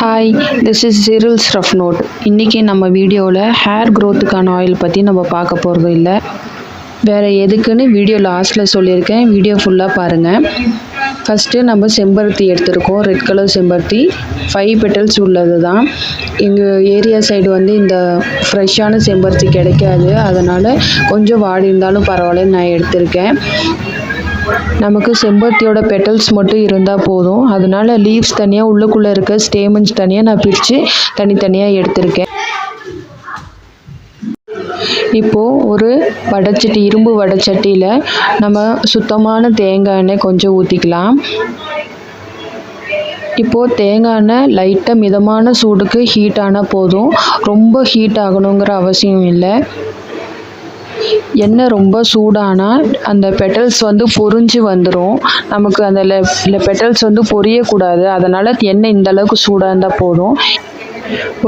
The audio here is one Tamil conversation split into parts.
Hi, this is girls rough note. இன்றைக்கி நம்ம வீடியோவில் ஹேர் க்ரோத்துக்கான ஆயில் பற்றி நம்ம பார்க்க போகிறது இல்லை. வேறு எதுக்குன்னு வீடியோ லாஸ்ட்டில் சொல்லியிருக்கேன். வீடியோ ஃபுல்லாக பாருங்கள். ஃபஸ்ட்டு நம்ம செம்பருத்தி எடுத்திருக்கோம். ரெட் கலர் செம்பருத்தி 5 பெட்டல்ஸ் உள்ளது தான். எங்கள் ஏரியா சைடு வந்து இந்த ஃப்ரெஷ்ஷான செம்பருத்தி கிடைக்காது. அதனால் கொஞ்சம் வாடி இருந்தாலும் பரவாயில்லன்னு நான் எடுத்திருக்கேன். நமக்கு செம்பருத்தியோட பெட்டல்ஸ் மட்டும் இருந்தால் போதும். அதனால லீவ்ஸ் தனியாக, உள்ளுக்குள்ளே இருக்க ஸ்டேமன்ஸ் தனியாக நான் பிரித்து தனித்தனியாக எடுத்திருக்கேன். இப்போது ஒரு வடைச்சட்டி, இரும்பு வடைச்சட்டியில் நம்ம சுத்தமான தேங்காய் எண்ணெய் கொஞ்சம் ஊற்றிக்கலாம். இப்போது தேங்காய் எண்ணெய் லைட்டாக மிதமான சூடுக்கு ஹீட் ஆனால் போதும். ரொம்ப ஹீட் ஆகணுங்கிற அவசியம் இல்லை. எண்ணெய் ரொம்ப சூடானால் அந்த பெட்டல்ஸ் வந்து பொரிஞ்சு வந்துடும். நமக்கு அந்த பெட்டல்ஸ் வந்து பொரியக்கூடாது. அதனால் எண்ணெய் இந்த அளவுக்கு சூடாக இருந்தால் போதும்.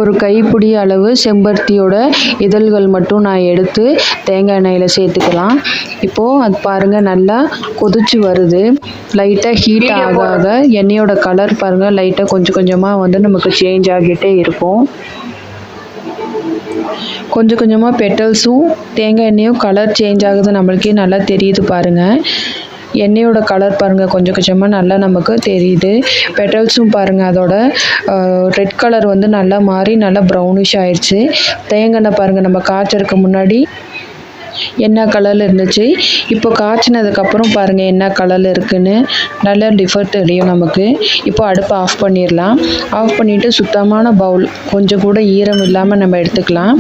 ஒரு கைப்பிடி அளவு செம்பருத்தியோட இதழ்கள் மட்டும் நான் எடுத்து தேங்காய் எண்ணெயில் சேர்த்துக்கலாம். இப்போது அது பாருங்கள், நல்லா கொதிச்சு வருது. லைட்டாக ஹீட் ஆக ஆக எண்ணெயோட கலர் பாருங்கள், லைட்டாக கொஞ்சம் கொஞ்சமாக வந்து நமக்கு சேஞ்ச் ஆகிட்டே இருக்கும். கொஞ்சம் கொஞ்சமாக பெட்டல்ஸும் தேங்காய் எண்ணெயும் கலர் சேஞ்ச் ஆகுது, நம்மளுக்கே நல்லா தெரியுது பாருங்கள். எண்ணெயோட கலர் பாருங்கள், கொஞ்சம் கொஞ்சமாக நல்லா நமக்கு தெரியுது. பெட்டல்ஸும் பாருங்கள், அதோட ரெட் கலர் வந்து நல்லா மாறி நல்லா ப்ரௌனிஷ் ஆயிடுச்சு. தேங்காய் எண்ணெய் பாருங்கள், நம்ம காய்ச்சறதுக்கு முன்னாடி என்ன கலரில் இருந்துச்சு, இப்போ காய்ச்சினதுக்கப்புறம் பாருங்கள் என்ன கலரில் இருக்குதுன்னு நல்லா டிஃபர் தெரியும் நமக்கு. இப்போ அடுப்பை ஆஃப் பண்ணிடலாம். ஆஃப் பண்ணிவிட்டு சுத்தமான பவுல், கொஞ்சம் கூட ஈரம் இல்லாமல் நம்ம எடுத்துக்கலாம்.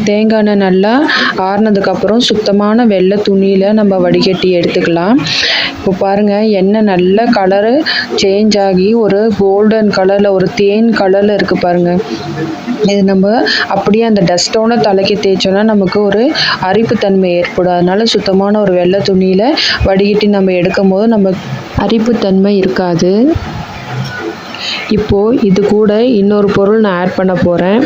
தேங்காய் எண்ணெய் நல்லா ஆறுனதுக்கப்புறம் சுத்தமான வெள்ளை துணியில் நம்ம வடிகட்டி எடுத்துக்கலாம். இப்போ பாருங்கள், எண்ணெய் நல்ல கலரு சேஞ்ச் ஆகி ஒரு கோல்டன் கலரில், ஒரு தேன் கலரில் இருக்குது பாருங்கள். இது நம்ம அப்படியே அந்த டஸ்ட்டோட தலைக்கு தேய்ச்சோன்னா நமக்கு ஒரு அரிப்புத்தன்மை ஏற்படும். அதனால சுத்தமான ஒரு வெள்ளை துணியில் வடிகட்டி நம்ம எடுக்கும் போது நம்ம அரிப்புத்தன்மை இருக்காது. இப்போது இது கூட இன்னொரு பொருள் நான் ஆட் பண்ண போகிறேன்.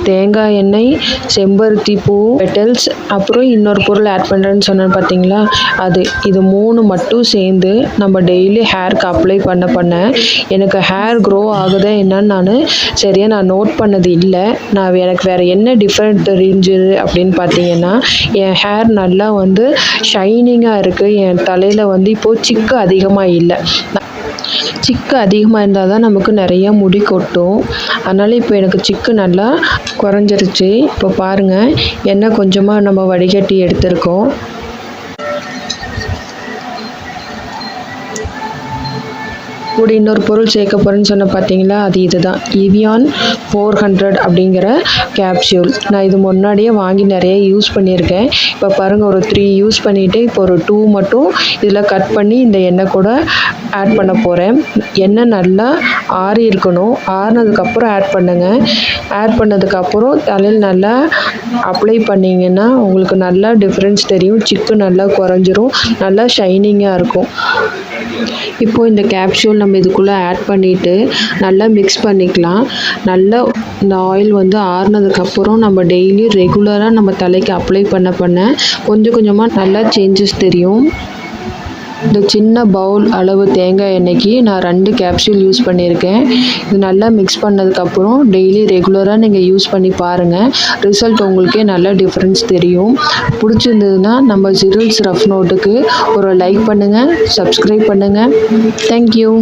தேங்காய் எண்ணெய், செம்பருத்தி பூ பெட்டல்ஸ், அப்புறம் இன்னொரு பொருள் ஆட் பண்ணுறேன்னு சொன்னேன் பார்த்தீங்களா, இது 3 மட்டும் சேர்ந்து நம்ம டெய்லி ஹேருக்கு அப்ளை பண்ண எனக்கு ஹேர் க்ரோ ஆகுதா என்னன்னு நான் நோட் பண்ணது இல்லை. எனக்கு வேறு என்ன டிஃப்ரெண்ட் தெரிஞ்சுது அப்படின்னு பார்த்தீங்கன்னா, என் ஹேர் நல்லா வந்து ஷைனிங்காக இருக்குது. என் தலையில் வந்து இப்போது சிக்கு அதிகமாக இல்லை. சிக்கு அதிகமாக இருந்தால் தான் நமக்கு நிறையா முடி கொட்டும். அதனால் இப்போ எனக்கு சிக்கு நல்லா குறைஞ்சிருச்சு. இப்போ பாருங்கள், எண்ணெய் கொஞ்சமாக நம்ம வடிகட்டி எடுத்திருக்கோம். கூட இன்னொரு பொருள் சேர்க்க போகிறேன்னு சொன்ன பார்த்தீங்களா, இதுதான் Evian 400 அப்படிங்கிற கேப்சியூல். நான் இது முன்னாடியே வாங்கி நிறைய யூஸ் பண்ணியிருக்கேன். இப்போ பாருங்கள், ஒரு 3 யூஸ் பண்ணிவிட்டு இப்போ ஒரு 2 மட்டும் இதில் கட் பண்ணி இந்த எண்ணெய் கூட ஆட் பண்ண போகிறேன். எண்ணெய் நல்லா ஆறி இருக்கணும். ஆறினதுக்கப்புறம் ஆட் பண்ணுங்கள். ஆட் பண்ணதுக்கப்புறம் தலையில் நல்லா அப்ளை பண்ணிங்கன்னா உங்களுக்கு நல்லா டிஃப்ரென்ஸ் தெரியும். சிக்கு நல்லா குறைஞ்சிரும், நல்லா ஷைனிங்காக இருக்கும். இப்போது இந்த கேப்சூல் நம்ம இதுக்குள்ளே ஆட் பண்ணிவிட்டு நல்லா மிக்ஸ் பண்ணிக்கலாம். நல்லா இந்த ஆயில் வந்து ஆறுனதுக்கப்புறம் நம்ம டெய்லி ரெகுலராக நம்ம தலைக்கு அப்ளை பண்ண கொஞ்சம் கொஞ்சமாக நல்லா சேஞ்சஸ் தெரியும். இந்த சின்ன பவுல் அளவு தேங்காய் எண்ணெய்க்கு நான் 2 கேப்சூல் யூஸ் பண்ணியிருக்கேன். இது நல்லா மிக்ஸ் பண்ணதுக்கப்புறம் டெய்லி ரெகுலராக நீங்கள் யூஸ் பண்ணி பாருங்கள். ரிசல்ட் உங்களுக்கே நல்ல டிஃப்ரென்ஸ் தெரியும். பிடிச்சிருந்ததுன்னா நம்ம ஜிரில்ஸ் ரஃப் நோட்டுக்கு ஒரு லைக் பண்ணுங்கள், சப்ஸ்கிரைப் பண்ணுங்கள். தேங்க்யூ.